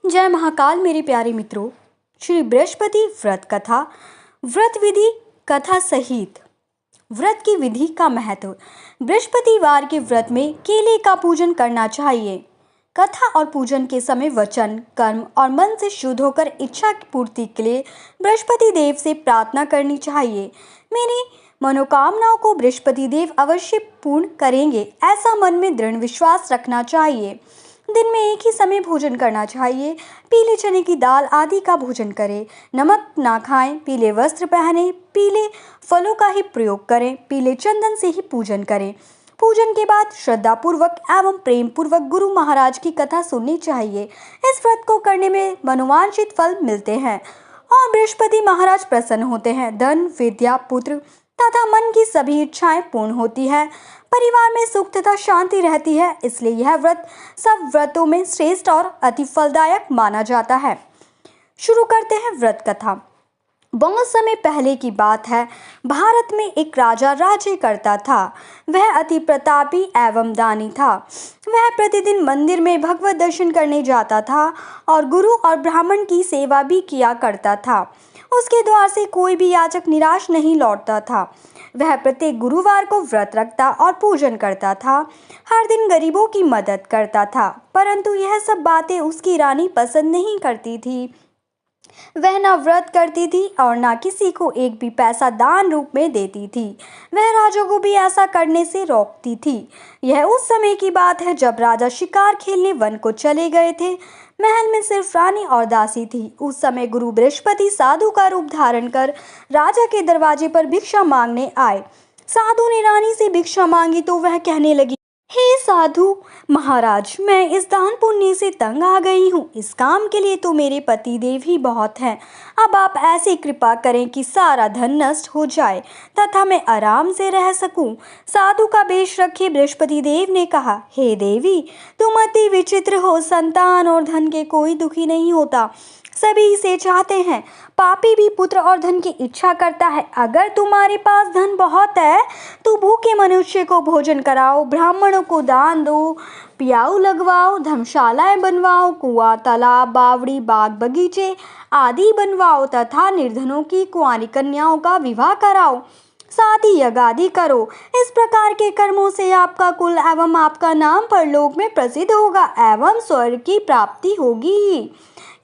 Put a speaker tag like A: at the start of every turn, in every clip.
A: जय महाकाल मेरे प्यारे मित्रों। श्री बृहस्पति व्रत कथा, व्रत विधि कथा सहित व्रत की विधि का महत्व। बृहस्पतिवार के व्रत में केले का पूजन करना चाहिए। कथा और पूजन के समय वचन, कर्म और मन से शुद्ध होकर इच्छा की पूर्ति के लिए बृहस्पति देव से प्रार्थना करनी चाहिए। मेरी मनोकामनाओं को बृहस्पति देव अवश्य पूर्ण करेंगे, ऐसा मन में दृढ़ विश्वास रखना चाहिए। दिन में एक ही समय भोजन करना चाहिए। पीले चने की दाल आदि का भोजन करें। नमक ना खाएं। पीले वस्त्र पहनें। पीले फलों का ही प्रयोग करें। पीले चंदन से ही पूजन करें। पूजन के बाद श्रद्धापूर्वक एवं प्रेम पूर्वक गुरु महाराज की कथा सुननी चाहिए। इस व्रत को करने में मनोवांछित फल मिलते हैं और बृहस्पति महाराज प्रसन्न होते हैं। धन, विद्या, पुत्र तथा मन की सभी इच्छाएं पूर्ण होती है। परिवार में सुख तथा शांति रहती है। इसलिए यह व्रत सब व्रतों में श्रेष्ठ और अति फलदायक माना जाता है। शुरू करते हैं व्रत कथा। बहुत समय पहले की बात है। भारत में एक राजा राज्य करता था। वह अति प्रतापी एवं दानी था। वह प्रतिदिन मंदिर में भगवत दर्शन करने जाता था और गुरु और ब्राह्मण की सेवा भी किया करता था। उसके द्वार से कोई भी याचक निराश नहीं लौटता था। वह प्रत्येक गुरुवार को व्रत रखता और पूजन करता था। हर दिन गरीबों की मदद करता था, परंतु यह सब बातें उसकी रानी पसंद नहीं करती थी। वह न व्रत करती थी और न किसी को एक भी पैसा दान रूप में देती थी। वह राजा को भी ऐसा करने से रोकती थी। यह उस समय की बात है जब राजा शिकार खेलने वन को चले गए थे। महल में सिर्फ रानी और दासी थी। उस समय गुरु बृहस्पति साधु का रूप धारण कर राजा के दरवाजे पर भिक्षा मांगने आए। साधु ने रानी से भिक्षा मांगी तो वह कहने लगी, हे साधु महाराज, मैं इस दान पुण्य से तंग आ गई हूँ। इस काम के लिए तो मेरे पति देव ही बहुत हैं। अब आप ऐसी कृपा करें कि सारा धन नष्ट हो जाए तथा मैं आराम से रह सकूं। साधु का वेश रखे बृहस्पति देव ने कहा, हे देवी, तुम अति विचित्र हो। संतान और धन के कोई दुखी नहीं होता, सभी इसे चाहते हैं। पापी भी पुत्र और धन की इच्छा करता है। अगर तुम्हारे पास धन बहुत है तो भूखे मनुष्य को भोजन कराओ, ब्राह्मणों को दान दो, पियाऊ लगवाओ, धर्मशालाएं बनवाओ, कुआं, तालाब, बावड़ी, बाग बगीचे आदि बनवाओ तथा निर्धनों की कुंवारी कन्याओं का विवाह कराओ। साथ ही यज्ञ आदि करो। इस प्रकार के कर्मों से आपका कुल एवं आपका नाम परलोक में प्रसिद्ध होगा एवं स्वर्ग की प्राप्ति होगी ही।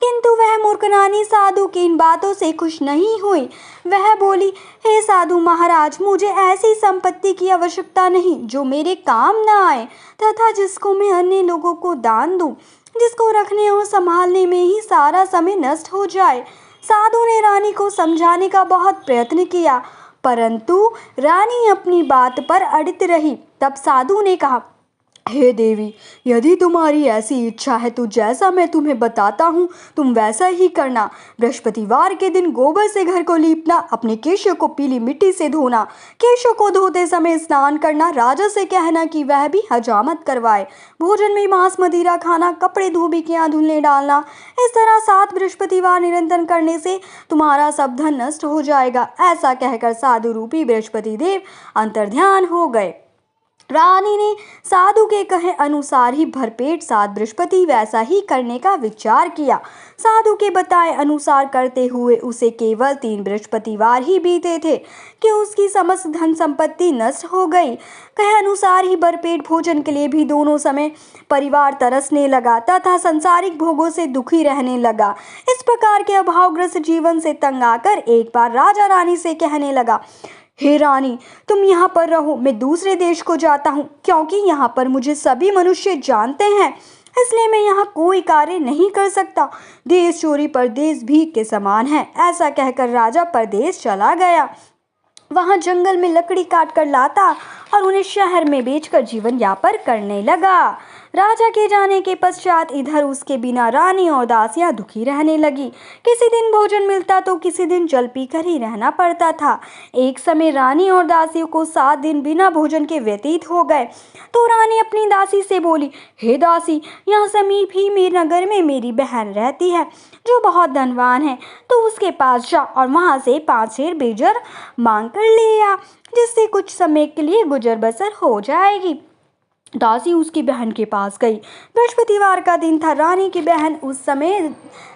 A: किंतु वह मूर्ख रानी साधु की इन बातों से खुश नहीं हुई। वह बोली, हे साधु महाराज, मुझे ऐसी संपत्ति की आवश्यकता नहीं जो मेरे काम न आए तथा जिसको मैं अन्य लोगों को दान दूं, जिसको रखने और संभालने में ही सारा समय नष्ट हो जाए। साधु ने रानी को समझाने का बहुत प्रयत्न किया, परंतु रानी अपनी बात पर अड़ित रही। तब साधु ने कहा, हे देवी, यदि तुम्हारी ऐसी इच्छा है तो जैसा मैं तुम्हें बताता हूँ तुम वैसा ही करना। बृहस्पतिवार के दिन गोबर से घर को लीपना, अपने केशों को पीली मिट्टी से धोना, केशों को धोते समय स्नान करना, राजा से कहना कि वह भी हजामत करवाए, भोजन में मांस मदिरा खाना, कपड़े धोबियां धुलने डालना। इस तरह 7 बृहस्पतिवार निरंतर करने से तुम्हारा सब धन नष्ट हो जाएगा। ऐसा कहकर साधु रूपी बृहस्पति देव अंतर्ध्यान हो गए। रानी ने साधु के कहे अनुसार ही भरपेट 7 बृहस्पति वैसा ही करने का विचार किया। साधु के बताए अनुसार करते हुए उसे केवल 3 बृहस्पतिवार ही बीते थे कि उसकी समस्त धन संपत्ति नष्ट हो गई। कहे अनुसार ही भरपेट भोजन के लिए भी दोनों समय परिवार तरसने लगा तथा सांसारिक भोगों से दुखी रहने लगा। इस प्रकार के अभावग्रस्त जीवन से तंग आकर एक बार राजा रानी से कहने लगा, हे रानी, तुम यहाँ पर रहो, मैं दूसरे देश को जाता हूँ, क्योंकि यहाँ पर मुझे सभी मनुष्य जानते हैं, इसलिए मैं यहाँ कोई कार्य नहीं कर सकता। देश चोरी परदेश भीख के समान है। ऐसा कहकर राजा परदेश चला गया। वहाँ जंगल में लकड़ी काट कर लाता और उन्हें शहर में बेचकर जीवन यापन करने लगा। राजा के जाने के पश्चात इधर उसके बिना रानी और दासियां दुखी रहने लगी। किसी दिन भोजन मिलता तो किसी दिन जल पीकर ही रहना पड़ता था। एक समय रानी और दासियों को 7 दिन बिना भोजन के व्यतीत हो गए तो रानी अपनी दासी से बोली, हे दासी, यहाँ समीप ही मेरे नगर में मेरी बहन रहती है जो बहुत धनवान है, तो उसके पास जा और वहाँ से 5 शेर बेजर मांग कर ले आ, जिससे कुछ समय के लिए गुजर बसर हो जाएगी। दासी उसकी बहन के पास गई। बृहस्पतिवार का दिन था। रानी की बहन उस समय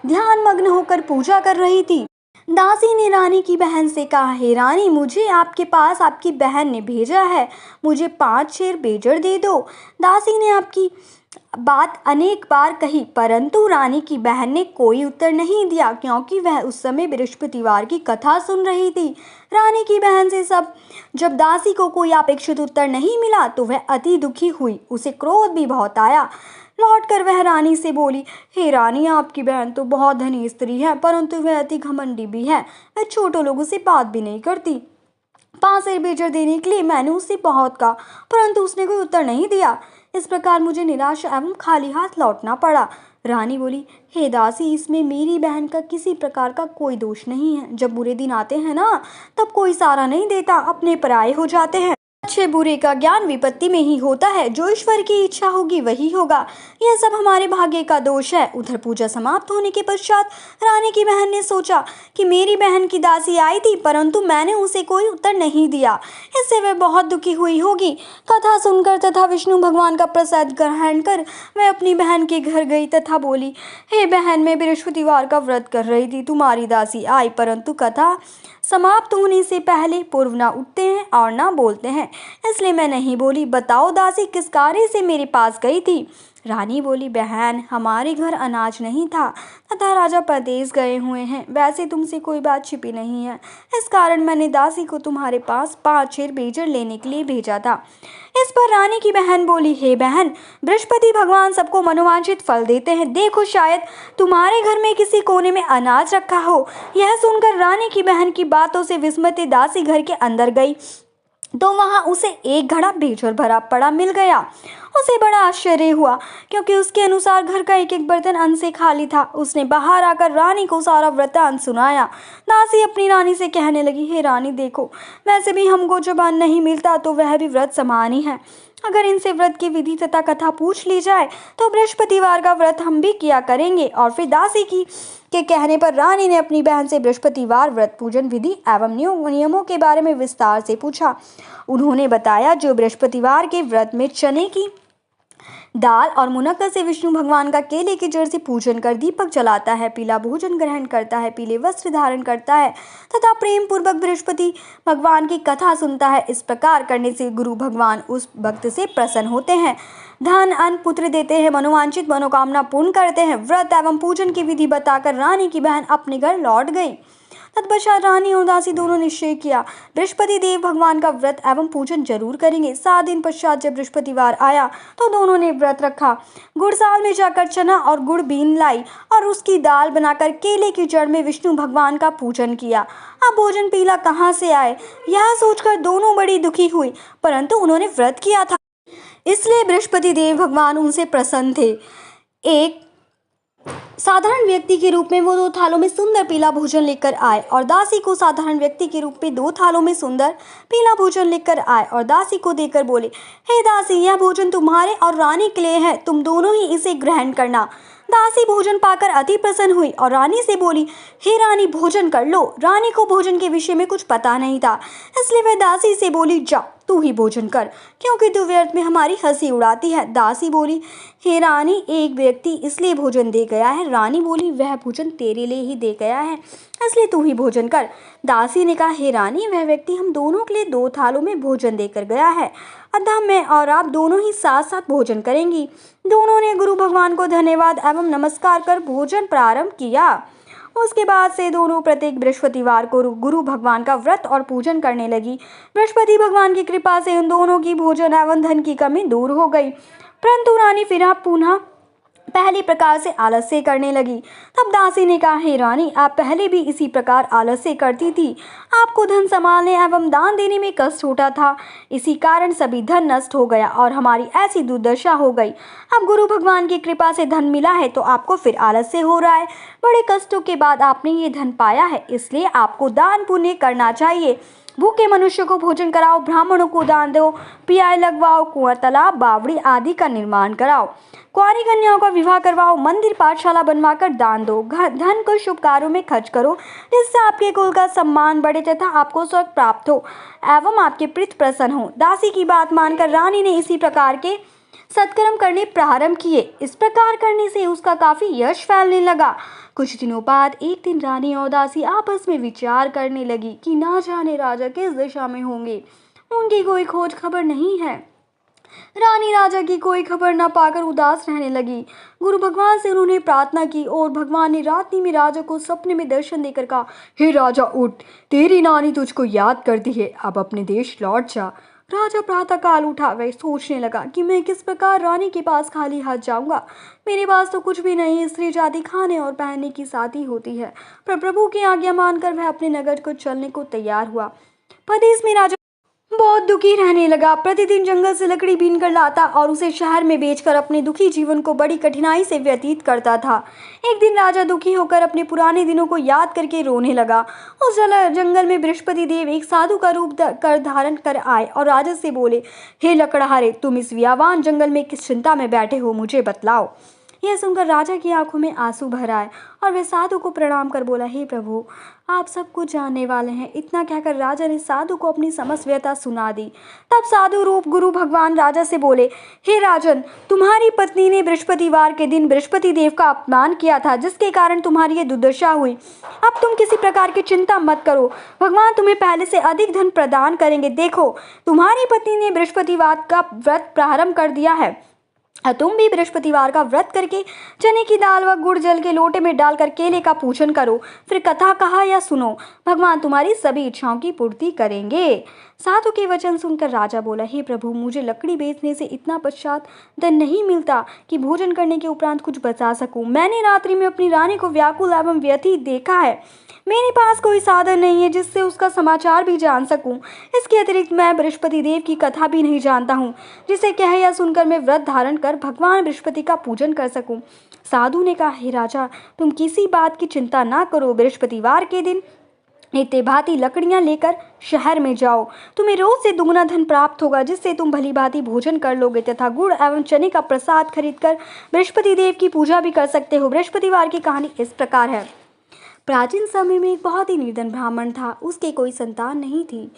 A: ध्यान मग्न होकर पूजा कर रही थी। दासी ने रानी की बहन से कहा, हे रानी, मुझे आपके पास आपकी बहन ने भेजा है, मुझे 5 शेर बेजड़ दे दो। दासी ने आपकी बात अनेक बार कही, परंतु रानी की बहन ने कोई उत्तर नहीं दिया, क्योंकि वह उस समय बृहस्पतिवार की कथा सुन रही थी। रानी की बहन से जब दासी को कोई अपेक्षित उत्तर नहीं मिला तो वह अति दुखी हुई। उसे क्रोध भी बहुत आया। लौटकर वह रानी से बोली, हे रानी, आपकी बहन तो बहुत धनी स्त्री है, परंतु वह अति घमंडी भी है। वह छोटे लोगों से बात भी नहीं करती। 5 शेर बेजड़ देने के लिए मैंने उससे बहुत कहा, परंतु उसने कोई उत्तर नहीं दिया। इस प्रकार मुझे निराश एवं खाली हाथ लौटना पड़ा। रानी बोली, हे दासी, इसमें मेरी बहन का किसी प्रकार का कोई दोष नहीं है। जब बुरे दिन आते हैं ना, तब कोई सहारा नहीं देता, अपने पराये हो जाते हैं। अच्छे बुरे का ज्ञान विपत्ति में ही होता है। जो ईश्वर की इच्छा होगी वही होगा। यह सब हमारे भाग्य का दोष है। उधर पूजा समाप्त होने के पश्चात रानी की बहन ने सोचा कि मेरी बहन की दासी आई थी, परंतु मैंने उसे कोई उत्तर नहीं दिया। इससे वह बहुत दुखी हुई होगी। कथा सुनकर तथा विष्णु भगवान का प्रसाद ग्रहण कर वह अपनी बहन के घर गई तथा बोली, हे बहन, मैं बृहस्पतिवार का व्रत कर रही थी, तुम्हारी दासी आई, परंतु कथा समाप्त होने से पहले पूर्व ना उठते हैं और ना बोलते हैं, इसलिए मैं नहीं बोली। बताओ दासी, किस कार्य से मेरे पास गई थी? रानी बोली, बहन, हमारे घर अनाज नहीं था तथा राजा परदेश गए हुए हैं। वैसे तुमसे कोई बात छिपी नहीं है, इस कारण मैंने दासी को तुम्हारे पास 5 शेर बेजड़ लेने के लिए भेजा था। इस पर रानी की बहन बोली, हे बहन, बृहस्पति भगवान सबको मनोवांछित फल देते हैं। देखो, शायद तुम्हारे घर में किसी कोने में अनाज रखा हो। यह सुनकर रानी की बहन की बातों से विस्मित दासी घर के अंदर गई तो वहां उसे एक घड़ा बेजड़ भरा पड़ा मिल गया। उसे बड़ा आश्चर्य हुआ, क्योंकि उसके अनुसार घर का एक एक बर्तन अन्न से खाली था। उसने बाहर आकर रानी को सारा वृत्तांत सुनाया। दासी अपनी रानी से कहने लगी, हे रानी, देखो, वैसे भी हमको जब अन्न नहीं मिलता तो वह भी व्रत समान ही है। अगर इनसे व्रत की विधि तथा कथा पूछ ली जाए तो बृहस्पतिवार का व्रत हम भी किया करेंगे। और फिर दासी के कहने पर रानी ने अपनी बहन से बृहस्पतिवार व्रत पूजन विधि एवं नियमों के बारे में विस्तार से पूछा। उन्होंने बताया, जो बृहस्पतिवार के व्रत में चने की दाल और मुनक्का से विष्णु भगवान का केले की जड़ से पूजन कर दीपक जलाता है, पीला भोजन ग्रहण करता है, पीले वस्त्र धारण करता है तथा प्रेम पूर्वक बृहस्पति भगवान की कथा सुनता है, इस प्रकार करने से गुरु भगवान उस भक्त से प्रसन्न होते हैं, धन अन्न पुत्र देते हैं, मनोवांछित मनोकामना पूर्ण करते हैं। व्रत एवं पूजन की विधि बताकर रानी की बहन अपने घर लौट गई। तत्पश्चात रानी और दासी दोनों निश्चय किया, बृहस्पति देव भगवान का व्रत एवं पूजन जरूर करेंगे। 7 दिन पश्चात जब बृहस्पतिवार आया तो दोनों ने व्रत रखा। गुड़साल में जाकर चना और गुड़ बीन लाई और उसकी दाल बनाकर केले की जड़ में विष्णु भगवान का पूजन किया। अब भोजन पीला कहाँ से आए, यह सोचकर दोनों बड़ी दुखी हुई, परंतु उन्होंने व्रत किया था, इसलिए बृहस्पति देव भगवान उनसे प्रसन्न थे। एक साधारण व्यक्ति के रूप में वो 2 थालों में सुंदर पीला भोजन लेकर आए और दासी को साधारण व्यक्ति के रूप में 2 थालों में सुंदर पीला भोजन लेकर आए और दासी को देकर बोले, हे दासी, यह भोजन तुम्हारे और रानी के लिए है, तुम दोनों ही इसे ग्रहण करना। दासी भोजन पाकर अति प्रसन्न हुई और रानी से बोली, हे रानी, भोजन कर लो। रानी को भोजन के विषय में कुछ पता नहीं था, इसलिए वह दासी से बोली, जा, तू ही भोजन कर, क्योंकि तू व्यर्थ में हमारी हंसी उड़ाती है। दासी बोली, हे रानी, एक व्यक्ति इसलिए भोजन दे गया है। रानी बोली, वह भोजन तेरे लिए ही दे गया है, इसलिए तू ही भोजन कर। दासी ने कहा, हे रानी, वह व्यक्ति हम दोनों के लिए 2 थालों में भोजन देकर गया है, अतः मैं और आप दोनों ही साथ साथ भोजन करेंगी। दोनों ने गुरु भगवान को धन्यवाद एवं नमस्कार कर भोजन प्रारंभ किया। उसके बाद से दोनों प्रत्येक बृहस्पतिवार को गुरु भगवान का व्रत और पूजन करने लगी। बृहस्पति भगवान की कृपा से उन दोनों की भोजन एवं धन की कमी दूर हो गई, परंतु रानी फिर पुनः पहली प्रकार से आलस्य करने लगी। तब दासी ने कहा, हे रानी, आप पहले भी इसी प्रकार आलस्य करती थी। आपको धन संभालने एवं दान देने में कष्ट होता था, इसी कारण सभी धन नष्ट हो गया और हमारी ऐसी दुर्दशा हो गई। अब गुरु भगवान की कृपा से धन मिला है तो आपको फिर आलस्य हो रहा है। बड़े कष्टों के बाद आपने ये धन पाया है, इसलिए आपको दान पुण्य करना चाहिए। भूखे मनुष्य को भोजन कराओ, ब्राह्मणों को दान दो, पियाए लगवाओ, कुआं, तालाब, बावड़ी आदि का निर्माण कराओ, कुंवारी कन्याओं का विवाह करवाओ, मंदिर पाठशाला बनवाकर दान दो, धन को शुभ कार्यों में खर्च करो, जिससे आपके कुल का सम्मान बढ़े तथा आपको स्वर्ग प्राप्त हो एवं आपके प्रीत प्रसन्न हो। दासी की बात मानकर रानी ने इसी प्रकार के सत्कर्म करने प्रारंभ किए। इस प्रकार करने से उसका काफी यश फैलने लगा। कुछ दिनों बाद एक दिन रानी और दासी आपस में विचार करने लगी कि ना जाने राजा किस दिशा में होंगे, उनकी कोई खोज खबर नहीं है। रानी राजा की कोई खबर न पाकर उदास रहने लगी। गुरु भगवान से उन्होंने प्रार्थना की और भगवान ने रात्रि में राजा को सपने में दर्शन देकर कहा, हे राजा उठ, तेरी नानी तुझको याद करती है, अब अपने देश लौट जा। राजा प्रातःकाल उठा। वह सोचने लगा कि मैं किस प्रकार रानी के पास खाली हाथ जाऊंगा। मेरे पास तो कुछ भी नहीं। स्त्री जाति खाने और पहनने की साथी होती है। पर प्रभु की आज्ञा मानकर वह अपने नगर को चलने को तैयार हुआ। परदेश में राजा बहुत दुखी रहने लगा। प्रतिदिन जंगल से लकड़ी बीन कर लाता और उसे शहर में बेचकर अपने दुखी जीवन को बड़ी कठिनाई से व्यतीत करता था। एक दिन राजा दुखी होकर अपने पुराने दिनों को याद करके रोने लगा। उस जंगल में बृहस्पति देव एक साधु का रूप धारण कर आए और राजा से बोले, हे लकड़हारे, तुम इस व्यावान जंगल में किस चिंता में बैठे हो, मुझे बतलाओ। यह सुनकर राजा की आंखों में आंसू भर आए और वह साधु को प्रणाम कर बोला, हे प्रभु, आप सब कुछ जानने वाले हैं। इतना कहकर राजा ने साधु को अपनी समस्त व्यथा सुना दी। तब साधु रूप गुरु भगवान राजा से बोले, हे राजन, तुम्हारी पत्नी ने बृहस्पतिवार के दिन बृहस्पति देव का अपमान किया था, जिसके कारण तुम्हारी ये दुर्दशा हुई। अब तुम किसी प्रकार की चिंता मत करो, भगवान तुम्हें पहले से अधिक धन प्रदान करेंगे। देखो, तुम्हारी पत्नी ने बृहस्पतिवार का व्रत प्रारंभ कर दिया है। तुम भी बृहस्पतिवार का व्रत करके चने की दाल व गुड़ जल के लोटे में डालकर केले का पूजन करो। फिर कथा कहा या सुनो, भगवान तुम्हारी सभी इच्छाओं की पूर्ति करेंगे। साधु के वचन सुनकर राजा बोला, हे प्रभु, मुझे लकड़ी बेचने से इतना पश्चात धन नहीं मिलता कि भोजन करने के उपरांत कुछ बचा सकूं। मैंने रात्रि में अपनी रानी को व्याकुल एवं व्यथित देखा है। मेरे पास कोई साधन नहीं है जिससे उसका समाचार भी जान सकूं। इसके अतिरिक्त मैं बृहस्पति देव की कथा भी नहीं जानता हूँ, जिसे कह या सुनकर मैं व्रत धारण कर भगवान बृहस्पति का पूजन कर सकूं। साधु ने कहा, हे राजा, तुम किसी बात की चिंता ना करो। बृहस्पतिवार के दिन नित्य भांति लकड़ियां लेकर शहर में जाओ। तुम्हें रोज से दुगना धन प्राप्त होगा, जिससे तुम भली भांति भोजन कर लोगे तथा गुड़ एवं चने का प्रसाद खरीदकर बृहस्पति देव की पूजा भी कर सकते हो। बृहस्पतिवार की कहानी इस प्रकार है। प्राचीन समय में एक बहुत ही निर्धन ब्राह्मण था। उसके कोई संतान नहीं थी।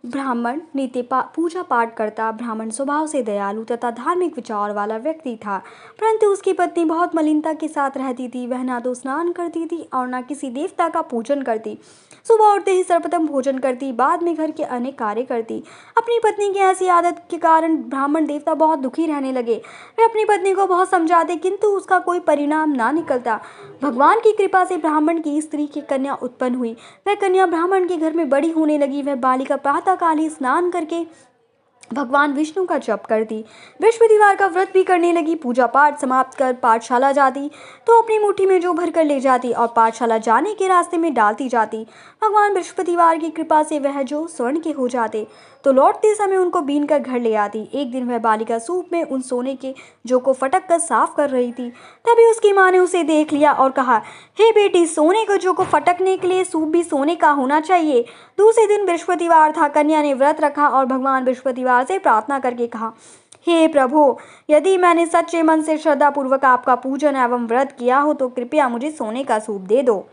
A: ब्राह्मण नित्य पूजा पाठ करता। ब्राह्मण स्वभाव से दयालु तथा धार्मिक विचार वाला व्यक्ति था, परंतु उसकी पत्नी बहुत मलिनता के साथ रहती थी। वह ना तो स्नान करती थी और ना किसी देवता का पूजन करती। सुबह उठते ही सर्वप्रथम भोजन करती, बाद में घर के अनेक कार्य करती। अपनी पत्नी की ऐसी आदत के कारण ब्राह्मण देवता बहुत दुखी रहने लगे। वे अपनी पत्नी को बहुत समझाते, किंतु उसका कोई परिणाम ना निकलता। भगवान की कृपा से ब्राह्मण की स्त्री की कन्या उत्पन्न हुई। वह कन्या ब्राह्मण के घर में बड़ी होने लगी। वह बालिका प्रातःकाल ही स्नान करके भगवान विष्णु का जप करती, बृहस्पतिवार का व्रत भी करने लगी। पूजा पाठ समाप्त कर पाठशाला जाती तो अपनी मुट्ठी में जो भरकर ले जाती और पाठशाला जाने के रास्ते में डालती जाती। भगवान बृहस्पतिवार की कृपा से वह जो स्वर्ण के हो जाते तो लौटते समय उनको बीन कर घर ले आती। एक दिन वह बालिका सूप में उन सोने के जो को फटक कर साफ कर रही थी। तभी उसकी माँ ने उसे देख लिया और कहा, हे बेटी, सोने को जो को फटकने के लिए सूप भी सोने का होना चाहिए। दूसरे दिन बृहस्पतिवार था। कन्या ने व्रत रखा और भगवान बृहस्पतिवार से प्रार्थना करके कहा, हे प्रभु, यदि मैंने सच्चे मन से श्रद्धापूर्वक आपका पूजन एवं व्रत किया हो तो कृपया मुझे सोने का सूप दे दो।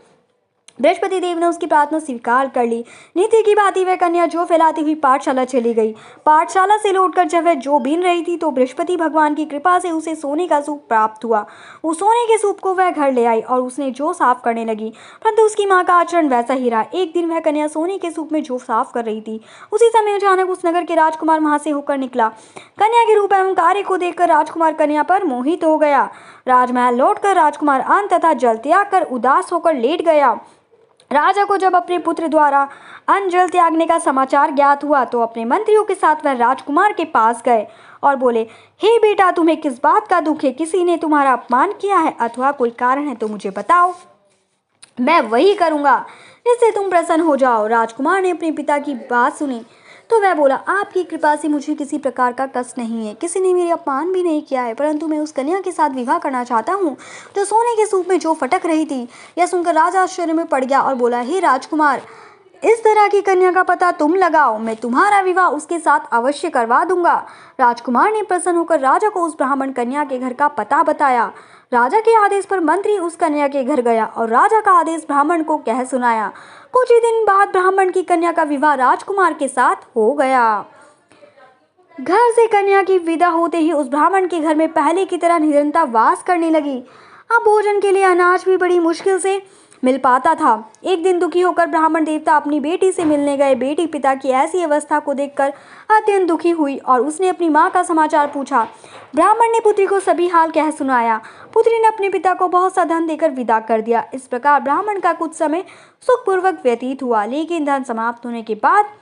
A: बृहस्पति देव ने उसकी प्रार्थना स्वीकार कर ली। नित्य की भांति वह कन्या जौ फैलाती हुई पाठशाला चली गई। पाठशाला से लौटकर जब वह जौ बीन रही थी तो बृहस्पति भगवान की कृपा से उसे सोने का सूप प्राप्त हुआ। उस सोने के सूप को वह घर ले आई और उसने जौ साफ करने लगी, परंतु उसकी माँ का आचरण वैसा ही रहा। एक दिन वह कन्या सोने के सूप में जौ साफ कर रही थी। उसी समय अचानक उस नगर के राजकुमार वहां से होकर निकला। कन्या के रूप एवं कार्य को देखकर राजकुमार कन्या पर मोहित हो गया। राजमहल लौटकर राजकुमार अन्न तथा जल त्याग कर उदास होकर लेट गया। राजा को जब अपने पुत्र द्वारा अन्न जल त्यागने का समाचार ज्ञात हुआ तो अपने मंत्रियों के साथ वह राजकुमार के पास गए और बोले, हे बेटा, तुम्हें किस बात का दुख है? किसी ने तुम्हारा अपमान किया है अथवा कोई कारण है तो मुझे बताओ, मैं वही करूंगा जिससे तुम प्रसन्न हो जाओ। राजकुमार ने अपने पिता की बात सुनी तो वह बोला, आपकी कृपा से मुझे किसी प्रकार का कष्ट नहीं है। किसी ने मेरे अपमान भी नहीं किया है, परंतु मैं उस कन्या के साथ विवाह करना चाहता हूँ जो सोने के सूप में जो फटक रही थी। यह सुनकर राजा आश्चर्य में पड़ गया और बोला, हे राजकुमार, इस तरह की कन्या का पता तुम लगाओ, मैं तुम्हारा विवाह उसके साथ अवश्य करवा दूंगा। राजकुमार ने प्रसन्न होकर राजा को उस ब्राह्मण कन्या के घर का पता बताया। राजा के आदेश पर मंत्री उस कन्या के घर गया और राजा का आदेश ब्राह्मण को कह सुनाया। कुछ ही दिन बाद ब्राह्मण की कन्या का विवाह राजकुमार के साथ हो गया। घर से कन्या की विदा होते ही उस ब्राह्मण के घर में पहले की तरह निरंतर वास करने लगी। अब भोजन के लिए अनाज भी बड़ी मुश्किल से मिल पाता था। एक दिन दुखी होकर ब्राह्मण देवता अपनी बेटी से मिलने गए। बेटी पिता की ऐसी अवस्था को देखकर अत्यंत दुखी हुई और उसने अपनी माँ का समाचार पूछा। ब्राह्मण ने पुत्री को सभी हाल कह सुनाया। पुत्री ने अपने पिता को बहुत सा धन देकर विदा कर दिया। इस प्रकार ब्राह्मण का कुछ समय सुखपूर्वक व्यतीत हुआ, लेकिन धन समाप्त होने के बाद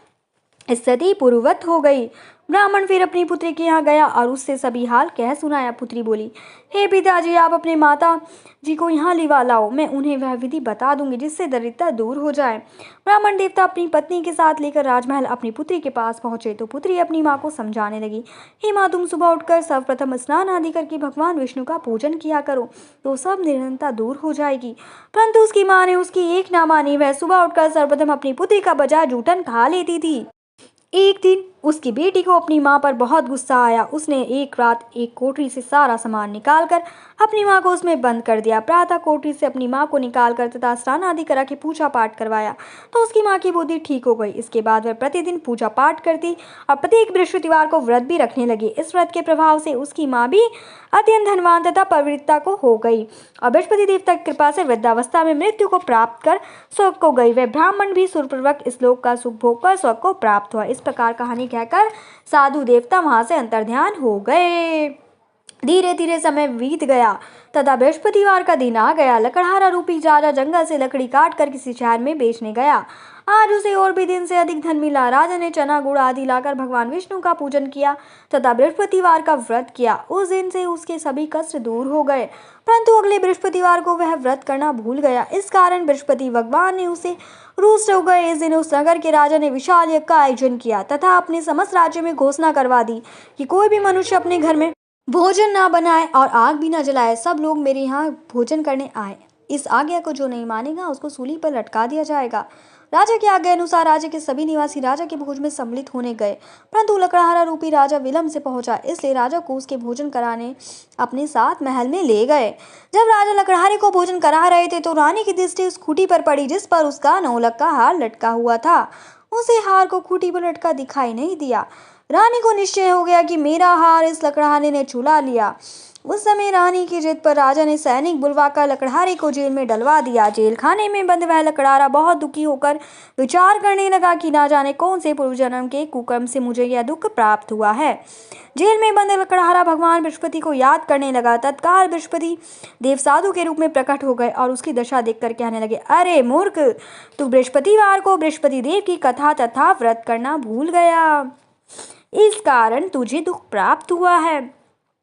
A: स्थिति पूर्ववत हो गई। ब्राह्मण फिर अपनी पुत्री के यहाँ गया और उससे सभी हाल कह सुनाया। पुत्री बोली, हे पिताजी, आप अपने माता जी को यहाँ लिवा लाओ, मैं उन्हें वह विधि बता दूंगी जिससे दरिद्रता दूर हो जाए। ब्राह्मण देवता अपनी पत्नी के साथ लेकर राजमहल अपनी पुत्री के पास पहुंचे तो पुत्री अपनी माँ को समझाने लगी, हे माँ, तुम सुबह उठकर सर्वप्रथम स्नान आदि करके भगवान विष्णु का पूजन किया करो तो सब निर्धनता दूर हो जाएगी। परंतु उसकी माँ ने उसकी एक ना मानी। वह सुबह उठकर सर्वप्रथम अपनी पुत्री का बजा जूठन खा लेती थी। एक दिन उसकी बेटी को अपनी माँ पर बहुत गुस्सा आया। उसने एक रात एक कोठरी से सारा सामान निकालकर अपनी माँ को उसमें बंद कर दिया। प्रातः कोठरी से अपनी माँ को निकालकर तथा स्नान आदि करा के पूजा पाठ करवाया तो उसकी माँ की बुद्धि ठीक हो गई। इसके बाद वह प्रतिदिन पूजा पाठ करती और प्रत्येक बृहस्पतिवार को व्रत भी रखने लगी। इस व्रत के प्रभाव से उसकी माँ भी अत्यंत धनवान तथा पवित्रता को हो गई और बृहस्पति देवता की कृपा से वृद्धावस्था में मृत्यु को प्राप्त कर स्वर्ग को गई। वह ब्राह्मण भी सुरपूर्वक इस लोक का सुख भोग कर स्वर्ग को प्राप्त हुआ। इस प्रकार कहानी कहकर साधु देवता वहां से अंतर्ध्यान हो गए। धीरे धीरे समय बीत गया तथा बृहस्पतिवार का दिन आ गया। लकड़हारा रूपी राजा जंगल से लकड़ी काट कर किसी शहर में बेचने गया। आज उसे और भी दिन से अधिक धन मिला। राजा ने चना गुड़ आदि लाकर भगवान विष्णु का पूजन किया तथा बृहस्पतिवार का व्रत किया। उस दिन से उसके सभी कष्ट दूर हो गए, परंतु अगले बृहस्पतिवार को वह व्रत करना भूल गया। इस कारण बृहस्पति भगवान ने उसे रुष्ट हो गए। इस दिन उस नगर के राजा ने विशाल यज्ञ का आयोजन किया तथा अपने समस्त राज्य में घोषणा करवा दी कि कोई भी मनुष्य अपने घर में भोजन ना बनाए और आग भी ना जलाए। सब लोग मेरे यहाँ भोजन करने आए। इस आज्ञा को जो नहीं मानेगा उसको सूली पर लटका दिया जाएगा। राजा की आज्ञा अनुसार राज्य के सभी निवासी राजा के भोज में सम्मिलित होने गए, परंतु लकड़हारा रूपी राजा विलंब से पहुंचा, इसलिए राजा को उसके भोजन कराने अपने साथ महल में ले गए। जब राजा लकड़हारे को भोजन करा रहे थे तो रानी की दृष्टि उस खूंटी पर पड़ी जिस पर उसका नौलख का हार लटका हुआ था। उसे हार को खूंटी पर लटका दिखाई नहीं दिया। रानी को निश्चय हो गया कि मेरा हार इस लकड़हारे ने चुरा लिया। उस समय रानी की जिद पर राजा ने सैनिक बुलवाकर लकड़हारे को जेल में डलवा दिया। जेल खाने में बंद वह लकड़हारा बहुत दुखी होकर विचार करने लगा कि ना जाने कौन से पूर्व जन्म के कुकर्म से मुझे यह दुख प्राप्त हुआ है। जेल में बंद लकड़हारा भगवान बृहस्पति को याद करने लगा। तत्काल बृहस्पति देव साधु के रूप में प्रकट हो गए और उसकी दशा देखकर कहने लगे, अरे मूर्ख, तू बृहस्पतिवार को बृहस्पति देव की कथा तथा व्रत करना भूल गया, इस कारण तुझे दुख प्राप्त हुआ है।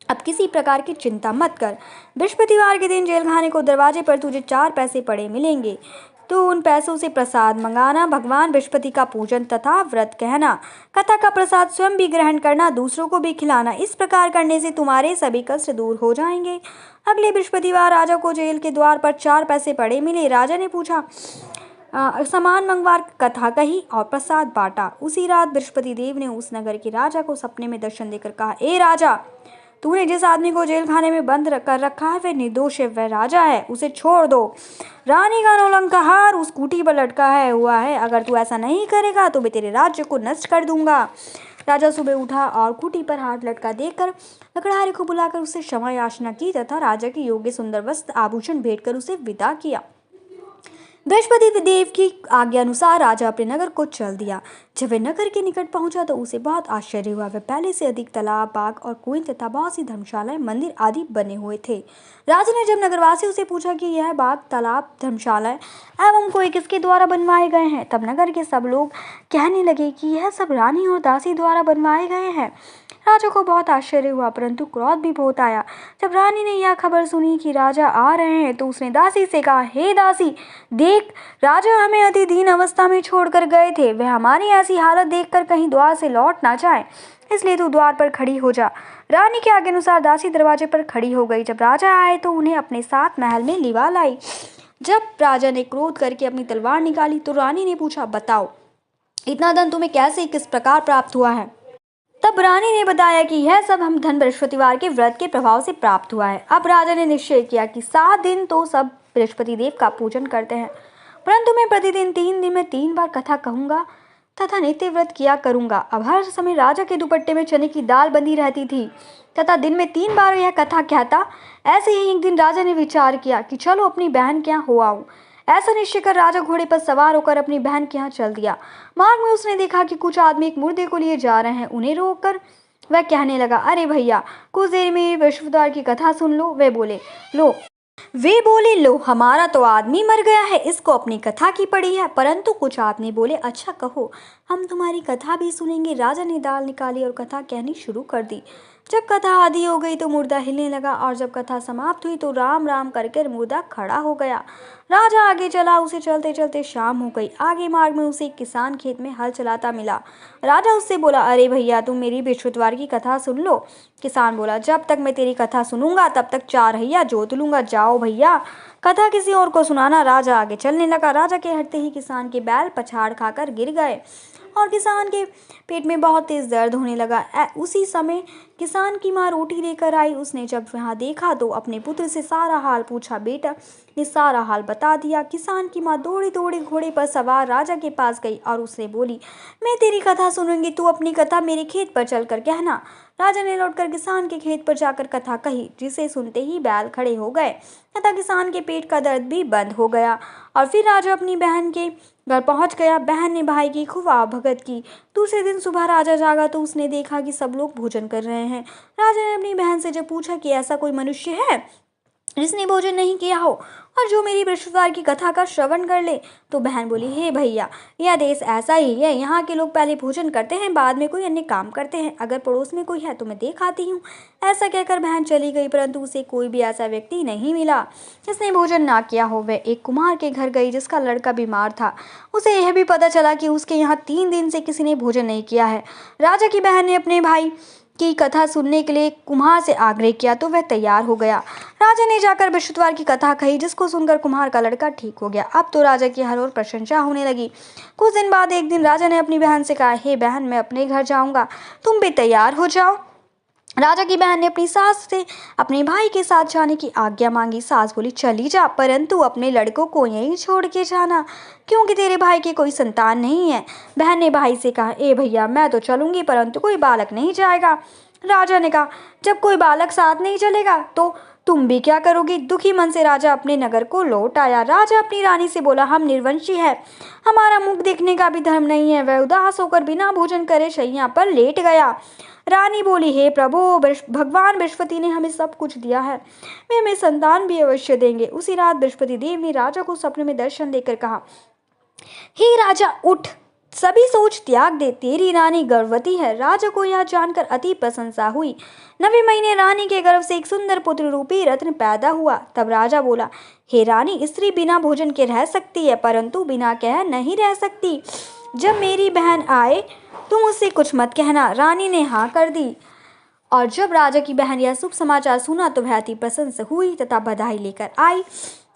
A: अब किसी प्रकार की चिंता मत कर। बृहस्पतिवार के दिन जेल खाने को दरवाजे पर तुझे 4 पैसे पड़े मिलेंगे, तो उन पैसों से प्रसाद मंगाना, भगवान बृहस्पति का पूजन तथा व्रत कहना, कथा का प्रसाद स्वयं भी ग्रहण करना, दूसरों को भी खिलाना। इस प्रकार करने से तुम्हारे सभी कष्ट दूर हो जाएंगे। अगले बृहस्पतिवार राजा को जेल के द्वार पर 4 पैसे पड़े मिले। राजा ने पूछा, सामान मंगवार कथा कही और प्रसाद बांटा। उसी रात बृहस्पति देव ने उस नगर के राजा को सपने में दर्शन देकर कहा, ए राजा, तूने जिस आदमी को जेल खाने में बंद कर रखा है वह निर्दोष है, वह राजा है, उसे छोड़ दो। रानी का नौलंक का हार उस कुटी पर लटका है हुआ है, अगर तू ऐसा नहीं करेगा तो मैं तेरे राज्य को नष्ट कर दूंगा। राजा सुबह उठा और कुटी पर हाथ लटका देखकर लकड़हारे को बुलाकर उससे क्षमा याचना की तथा राजा के योग्य सुंदर वस्त्र आभूषण भेंट कर उसे विदा किया। बृहस्पति देव की आज्ञा अनुसार राजा अपने नगर को चल दिया। जब वह नगर के निकट पहुंचा तो उसे बहुत आश्चर्य हुआ। वह पहले से अधिक तालाब, बाग और कुएं तथा बहुत सी धर्मशालाएं, मंदिर आदि बने हुए थे। राजा ने जब नगरवासियों से पूछा कि यह बाग, तालाब, धर्मशालाएं एवं कोई किसके द्वारा बनवाए गए हैं, तब नगर के सब लोग कहने लगे कि यह सब रानी और दासी द्वारा बनवाए गए हैं। राजा को बहुत आश्चर्य हुआ, परंतु क्रोध भी बहुत आया। जब रानी ने यह खबर सुनी कि राजा आ रहे हैं तो उसने दासी से कहा, हे दासी, देख, राजा हमें अति दीन अवस्था में छोड़कर गए थे। वह हमारी ऐसी हालत देखकर कहीं द्वार से लौट ना जाए, इसलिए तू द्वार पर खड़ी हो जा। रानी के आज्ञा अनुसार दासी दरवाजे पर खड़ी हो गई। जब राजा आए तो उन्हें अपने साथ महल में लिवा लाई। जब राजा ने क्रोध करके अपनी तलवार निकाली तो रानी ने पूछा, बताओ, इतना धन तुम्हें कैसे किस प्रकार प्राप्त हुआ है? तब रानी ने बताया कि यह सब हम धन बृहस्पतिवार के व्रत के प्रभाव से प्राप्त हुआ है। अब राजा ने निश्चय किया कि 7 दिन तो सब बृहस्पति देव का पूजन करते हैं, परंतु मैं प्रतिदिन 3 दिन में 3 बार कथा कहूँगा तथा नित्य व्रत किया करूंगा। अब हर समय राजा के दुपट्टे में चने की दाल बंधी रहती थी तथा दिन में 3 बार यह कथा कहता। ऐसे ही एक दिन राजा ने विचार किया कि चलो अपनी बहन के यहाँ हो आऊं। ऐसा निश्चय कर राजा घोड़े पर सवार होकर अपनी बहन के यहाँ चल दिया। मार्ग में उसने देखा कि कुछ आदमी एक मुर्दे को लिए जा रहे हैं। उन्हें रोककर वह कहने लगा, अरे भैया, कुछ देर में विश्वद्वार की कथा सुन लो। वे बोले, लो, हमारा तो आदमी मर गया है, इसको अपनी कथा की पड़ी है। परंतु कुछ आदमी बोले, अच्छा कहो, हम तुम्हारी कथा भी सुनेंगे। राजा ने दाल निकाली और कथा कहनी शुरू कर दी। जब कथा आधी हो गई तो मुर्दा हिलने लगा और जब कथा समाप्त हुई तो राम राम करके मुर्दा खड़ा हो गया। राजा आगे चला, उसे चलते चलते शाम हो गई। आगे मार्ग में उसे एक किसान खेत में हल चलाता मिला। राजा उससे बोला, अरे भैया, तुम मेरी बृहस्पतिवार की कथा सुन लो। किसान बोला, जब तक मैं तेरी कथा सुनूंगा तब तक 4 हइया जोत लूंगा। जाओ भैया, कथा किसी और को सुनाना। राजा आगे चलने लगा। राजा के हटते ही किसान के बैल पछाड़ खाकर गिर गए और किसान के पेट में बहुत तेज दर्द होने लगा। उसी समय किसान की माँ रोटी लेकर आई। उसने जब वहाँ देखा तो अपने पुत्र से सारा हाल पूछा। बेटा ने सारा हाल बता दिया। किसान की माँ दौड़ी दौड़ी घोड़े पर सवार राजा के पास गई और उससे बोली, मैं तेरी कथा सुनूंगी, तू अपनी कथा मेरे खेत पर चलकर कहना। राजा ने लौटकर किसान के खेत पर जाकर कथा कही, जिसे सुनते ही बैल खड़े हो गए तथा किसान के पेट का दर्द भी बंद हो गया। और फिर राजा अपनी बहन के घर पहुंच गया। बहन ने भाई की खूब आवभगत की। दूसरे दिन सुबह राजा जागा तो उसने देखा कि सब लोग भोजन कर रहे हैं। राजा ने अपनी बहन से जब पूछा कि ऐसा कोई मनुष्य है जिसने भोजन नहीं किया हो और जो मेरी बृहस्पतिवार की कथा का श्रवण कर ले, तो बहन बोली, हे भैया, यह देश ऐसा ही है। यहाँ के लोग पहले भोजन करते हैं, बाद में कोई अन्य काम करते हैं। अगर पड़ोस में कोई है तो मैं देख आती हूँ। ऐसा कहकर बहन चली गई, परंतु उसे कोई भी ऐसा व्यक्ति नहीं मिला जिसने भोजन ना किया हो। वह एक कुम्हार के घर गई जिसका लड़का बीमार था। उसे यह भी पता चला कि उसके यहाँ 3 दिन से किसी ने भोजन नहीं किया है। राजा की बहन ने अपने भाई की कथा सुनने के लिए कुम्हार से आग्रह किया तो वह तैयार हो गया। राजा ने जाकर बृहस्पतिवार की कथा कही, जिसको सुनकर कुम्हार का लड़का ठीक हो गया। अब तो राजा की हर ओर प्रशंसा होने लगी। कुछ दिन बाद एक दिन राजा ने अपनी बहन से कहा, हे बहन, मैं अपने घर जाऊंगा, तुम भी तैयार हो जाओ। राजा की बहन ने अपनी सास से अपने भाई के साथ जाने की आज्ञा मांगी। सास बोली, चली जा, परंतु अपने लड़कों को यहीं छोड़ के जाना, क्योंकि तेरे भाई की कोई संतान नहीं है। बहन ने भाई से कहा, ए भैया, मैं तो चलूंगी, परंतु कोई बालक नहीं जाएगा। राजा ने कहा, जब कोई बालक साथ नहीं चलेगा तो तुम भी क्या करोगी। दुखी मन से राजा अपने नगर को लौट आया। राजा अपनी रानी से बोला, हम निर्वंशी है, हमारा मुख देखने का भी धर्म नहीं है। वह उदास होकर बिना भोजन करे शैया पर लेट गया। रानी बोली, हे प्रभु, भगवान बृहस्पति ने हमें सब कुछ दिया है, वे हमें संतान भी अवश्य देंगे। उसी रात बृहस्पति देव ने राजा को सपने में दर्शन देकर कहा, हे राजा, उठ, सभी सोच त्याग दे, तेरी रानी गर्भवती है। राजा को यह जानकर अति प्रशंसा हुई। 9वें महीने रानी के गर्भ से एक सुंदर पुत्र रूपी रत्न पैदा हुआ। तब राजा बोला, हे रानी, स्त्री बिना भोजन के रह सकती है, परंतु बिना कह नहीं रह सकती। जब मेरी बहन आए तुम उससे कुछ मत कहना। रानी ने हाँ कर दी। और जब राजा की बहन यह शुभ समाचार सुना तो वह अति प्रसन्न हुई तथा बधाई लेकर आई।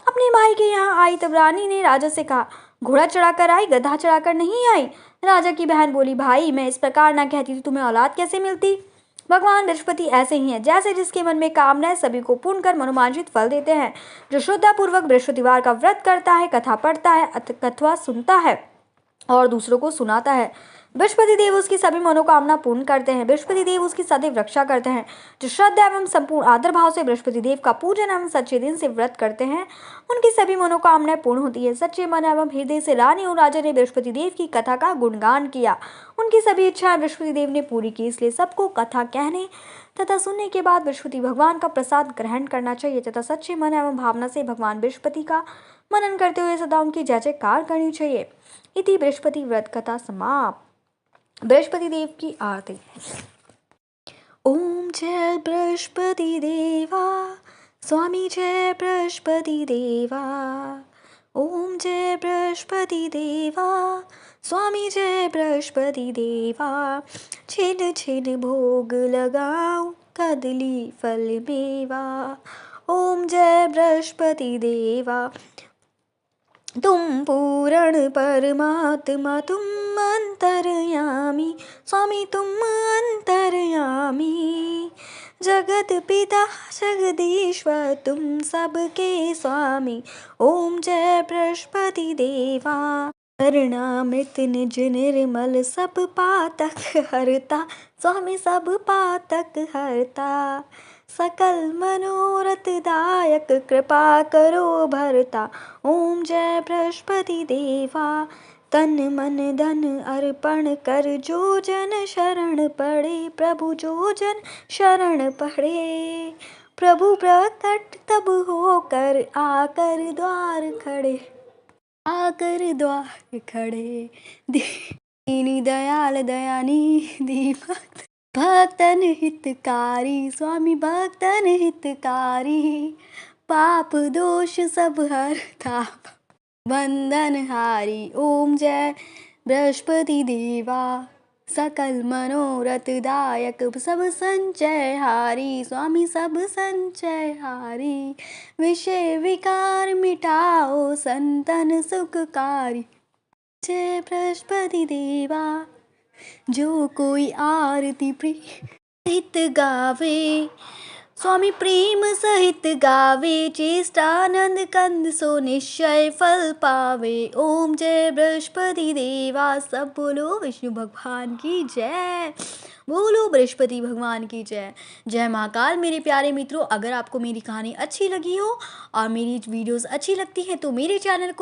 A: अपने भाई के यहाँ आई तब रानी ने राजा से कहा, घोड़ा चढ़ाकर आई, गधा चढ़ाकर नहीं आई। राजा की बहन बोली, भाई, मैं इस प्रकार ना कहती तो तुम्हें औलाद कैसे मिलती। भगवान बृहस्पति ऐसे ही हैं, जैसे जिसके मन में कामना है सभी को पूर्ण कर मनोवांछित फल देते हैं। जो श्रद्धापूर्वक बृहस्पतिवार का व्रत करता है, कथा पढ़ता है अथवा सुनता है और दूसरों को सुनाता है, बृहस्पति देव उसकी सभी मनोकामना पूर्ण करते हैं। बृहस्पति देव उसकी सदैव रक्षा करते हैं। जो श्रद्धा एवं संपूर्ण आदर भाव से बृहस्पति देव का पूजन एवं सच्चे दिन से व्रत करते हैं, उनकी सभी मनोकामनाएं पूर्ण होती है। सच्चे मन एवं हृदय से रानी और राजा ने बृहस्पति देव की कथा का गुणगान किया। उनकी सभी इच्छाएं बृहस्पति देव ने पूरी की, इसलिए सबको कथा कहने तथा सुनने के बाद बृहस्पति भगवान का प्रसाद ग्रहण करना चाहिए तथा सच्चे मन एवं भावना से भगवान बृहस्पति का मनन करते हुए सदा उनकी जय जयकार करनी चाहिए। इति बृहस्पति व्रत कथा समाप्त। बृहस्पति देव की आरती। ओम जय बृहस्पति देवा, स्वामी जय बृहस्पति देवा। ओम जय बृहस्पति देवा, स्वामी जय बृहस्पति देवा। छिन छिन भोग लगाऊं, कदली फल मेवा। ओम जय बृहस्पति देवा। तुम पूर्ण परमात्मा, तुम अंतर्यामी, स्वामी तुम अंतर्यामी। जगत पिता जगदीश्वर, तुम सबके स्वामी। ओम जय बृहस्पति देवा। करणामृत निज निर्मल सब पातक हरता, स्वामी सब पातक हरता। सकल मनोरथ दायक कृपा करो भरता, ओम जय बृहस्पति देवा। तन मन धन अर्पण कर जो जन शरण पड़े, प्रभु जो जन शरण पड़े। प्रभु प्रकट तब होकर आकर द्वार खड़े, आकर द्वार खड़े। दीनी दयाल दयानिधि भक्तन हितकारी, स्वामी भक्तन हितकारी। पाप दोष सब हरता, बंधन हारी, ओम जय बृहस्पति देवा। सकल मनोरथ दायक सब संचय हारी, स्वामी सब संचय हारी। विषय विकार मिटाओ संतन सुखकारी, जय बृहस्पति देवा। जो कोई आरती प्रीत गावे, स्वामी प्रेम सहित गावे। चेष्टानंद कंद सो निश्चय फल पावे, ओम जय बृहस्पति देवा। सब बोलो विष्णु भगवान की जय, बोलो बृहस्पति भगवान की जय। जय महाकाल। मेरे प्यारे मित्रों, अगर आपको मेरी कहानी अच्छी लगी हो और मेरी वीडियोस अच्छी लगती हैं तो मेरे चैनल को